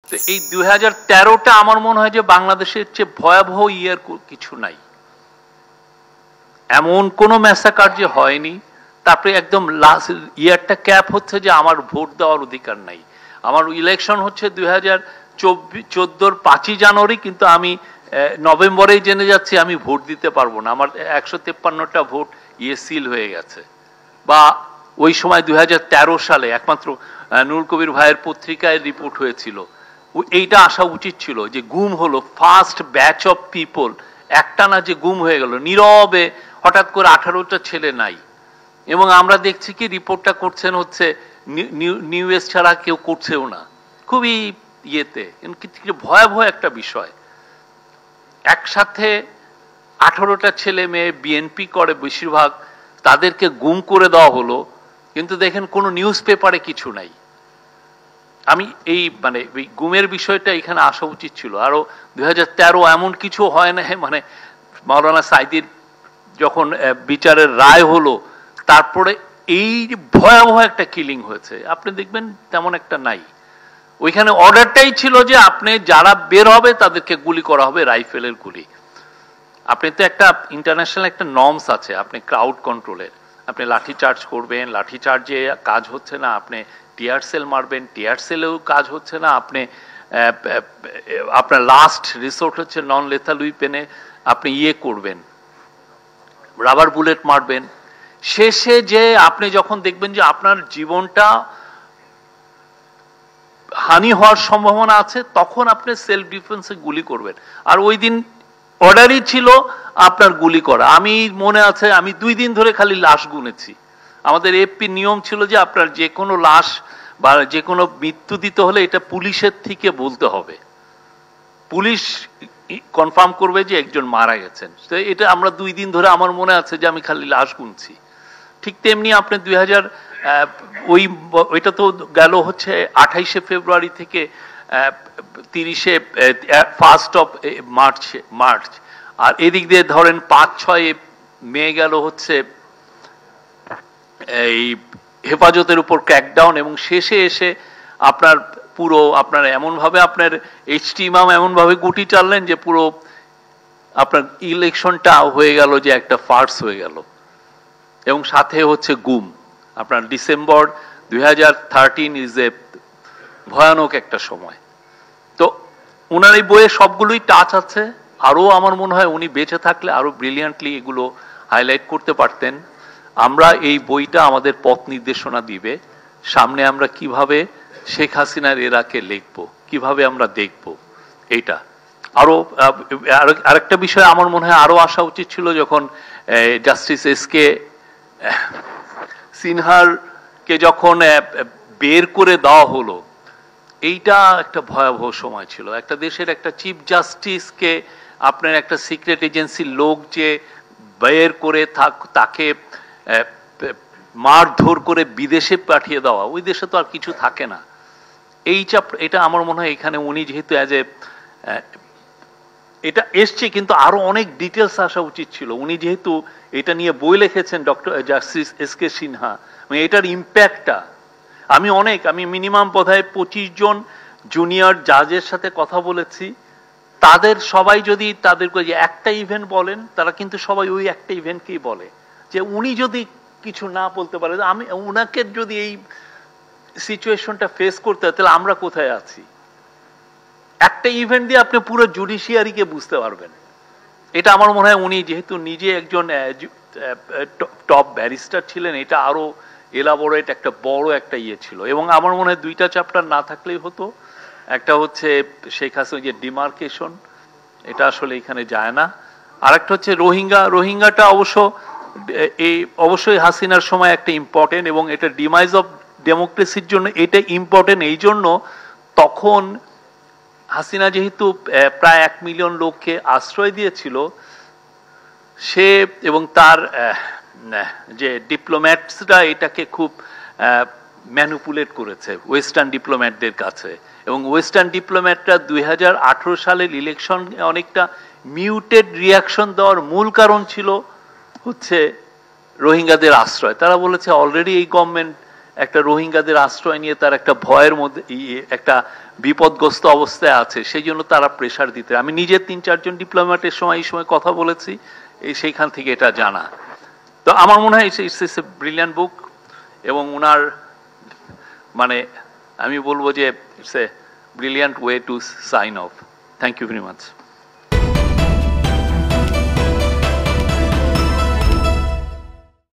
তো এই 2013টা আমার মনে হয় যে বাংলাদেশের চেয়ে ভয়াবহ ইয়ার কিছু নাই, এমন কোন ম্যাসাকার যে হয়নি। তারপরে একদম লাস্ট ইয়ারটা ক্যাপ হচ্ছে যে আমার ভোট দেওয়ার অধিকার নাই। আমার ইলেকশন হচ্ছে 2014 5ই জানুয়ারি, কিন্তু আমি নভেম্বরেই জেনে যাচ্ছি আমি ভোট দিতে পারবো না, আমার 153টা ভোট সিল হয়ে গেছে। বা ওই সময় 2013 সালে একমাত্র নুরুল কবির ভাইয়ের পত্রিকায় রিপোর্ট হয়েছিল, এইটা আসা উচিত ছিল যে গুম হলো ফার্স্ট ব্যাচ অফ পিপল, একটা না যে গুম হয়ে গেল নীরবে, হঠাৎ করে 18টা ছেলে নাই। এবং আমরা দেখছি কি রিপোর্টটা করছেন হচ্ছে নিউএস ছাড়া কেউ করছেও না, খুবই ইয়েতে, ভয়াবহ একটা বিষয়। একসাথে 18টা ছেলে মেয়ে বিএনপি করে বেশিরভাগ, তাদেরকে গুম করে দেওয়া হলো, কিন্তু দেখেন কোনো নিউজ পেপারে কিছু নাই। আমি এই মানে গুমের বিষয়টা এখানে আসা উচিত ছিল। আরো 2013 এমন কিছু হয় না, মানে মাওলানা সাইদির যখন বিচারের রায় হলো তারপরে এই ভয়াবহ একটা কিলিং হয়েছে, আপনি দেখবেন তেমন একটা নাই। ওইখানে অর্ডারটাই ছিল যে আপনি যারা বের হবে তাদেরকে গুলি করা হবে, রাইফেলের গুলি। আপনি তো একটা ইন্টারন্যাশনাল একটা নর্মস আছে, আপনি ক্রাউড কন্ট্রোলের, আপনি লাঠি চার্জ করবেন, লাঠি চার্জে কাজ হচ্ছে না, আপনি টিয়ার সেল মারবেন, টিয়ার সেলেও কাজ হচ্ছে না, আপনি আপনার লাস্ট রিসোর্ট হচ্ছে নন লেথাল উইপেনে আপনি করবেন, রাবার বুলেট মারবেন। শেষে যে আপনি যখন দেখবেন যে আপনার জীবনটা হানি হওয়ার সম্ভাবনা আছে, তখন আপনি সেলফ ডিফেন্সে গুলি করবেন। আর ওই দিন অর্ডারই ছিল আপনার গুলি করা। আমি মনে আছে আমি 2 দিন ধরে খালি লাশ গুনেছি। আমাদের এপি নিয়ম ছিল যে আপনার যে কোনো লাশ বা যে কোনো মৃত্যু দিতে হলে এটা পুলিশের থেকে বলতে হবে, পুলিশ কনফার্ম করবে যে একজন মারা গেছেন। তো এটা আমরা 2 দিন ধরে আমার মনে আছে যে আমি খালি লাশ গুনছি। ঠিক তেমনি আপনি 2000 ওইটা তো গেল হচ্ছে 28শে ফেব্রুয়ারি থেকে 30শে ফার্স্ট অফ মার্চ, আর এদিক দিয়ে ধরেন 5-6 মে গেল হচ্ছে এই হেফাজতের উপর ক্র্যাকডাউন, এবং শেষে এসে আপনার পুরো আপনার এমন ভাবে আপনার এইচটি ইমাম এমন ভাবে গুটি চাললেন যে পুরো আপনার ইলেকশনটা হয়ে গেল যে একটা ফার্স হয়ে গেল। এবং সাথে হচ্ছে গুম। আপনার ডিসেম্বর 2013 ইজ এ ভয়ানক একটা সময়। তো উনার এই বইয়ে সবগুলোই টাচ আছে। আরো আমার মনে হয় উনি বেঁচে থাকলে আরো ব্রিলিয়ান্টলি এগুলো হাইলাইট করতে পারতেন। আমরা এই বইটা আমাদের পথ নির্দেশনা দিবে, সামনে আমরা কিভাবে শেখ হাসিনার এরাকে লিখব, কিভাবে আমরা দেখব। এইটা আরো আরেকটা বিষয় আমার মনে হয় আরো আসা উচিত ছিল, যখন জাস্টিস এসকে সিনহার কে যখন বের করে দেওয়া হলো, এইটা একটা ভয়াবহ সময় ছিল। একটা দেশের একটা চিফ জাস্টিসকে আপনার একটা সিক্রেট এজেন্সির লোক যে বের করে তাকে মারধর করে বিদেশে পাঠিয়ে দেওয়া, ওই দেশে তো আর কিছু থাকে না। এটা আমার মনে হয় এখানে উনি যেহেতু এটা এসছে, কিন্তু আরো অনেক ডিটেলস আসা উচিত ছিল। উনি যেহেতু এটা নিয়ে বই লিখেছেন ডক্টর জাস্টিস এসকে সিনহা, এটার ইম্প্যাক্টটা আমি মিনিমাম বোধহয় 25 জন জুনিয়র জাজের সাথে কথা বলেছি। তাদের সবাই যদি তাদেরকে যে একটা ইভেন্ট বলেন, তারা কিন্তু সবাই ওই একটা ইভেন্টকেই বলে, যে উনি যদি কিছু না বলতে পারে, আমি উনাকে যদি এই সিচুয়েশনটা ফেস করতে হয় তাহলে আমরা কোথায় আছি। একটা ইভেন্ট দিয়ে আপনি পুরো জুডিশিয়ারিকে বুঝতে পারবেন। এটা আমার মনে হয় উনি যেহেতু নিজে একজন টপ ব্যারিস্টার ছিলেন, এটা আরো এলাবোরেট একটা বড় একটা ছিল। এবং আমার মনে হয় 2টা চ্যাপ্টার না থাকলেই হতো। একটা হচ্ছে শেখ হাসিনা যে ডিমার্কেশন, এটা আসলে এখানে যায় না। আর একটা হচ্ছে রোহিঙ্গাটা অবশ্যই হাসিনার সময় একটা ইম্পর্টেন্ট, এবং এটা ডিমাইজ অফ ডেমোক্রেসির জন্য এটা ইম্পর্টেন্ট এই জন্য, তখন হাসিনা যেহেতু প্রায় 1 মিলিয়ন লোককে আশ্রয় দিয়েছিল, সে এবং তার যে ডিপ্লোম্যাটসরা এটাকে খুব ম্যানিপুলেট করেছে ওয়েস্টার্ন ডিপ্লোম্যাটদের কাছে। এবং ওয়েস্টার্ন ডিপ্লোম্যাটরা 2018 সালের ইলেকশন অনেকটা মিউটেড রিয়াকশন দেওয়ার মূল কারণ ছিল হচ্ছে রোহিঙ্গাদের আশ্রয়। তারা বলেছে অলরেডি এই গভর্নমেন্ট একটা রোহিঙ্গাদের আশ্রয় নিয়ে তার একটা ভয়ের মধ্যে একটা বিপদগ্রস্ত অবস্থায় আছে, সেই জন্য তারা প্রেশার দিতে। আমি নিজে 3-4 জন ডিপ্লোম্যাটের সময় এই সময় কথা বলেছি, সেইখান থেকে এটা জানা। তো আমার মনে হয় ইটস এ ব্রিলিয়ান্ট বুক, এবং উনার মানে আমি বলবো যে it's a brilliant way to sign off. Thank you very much.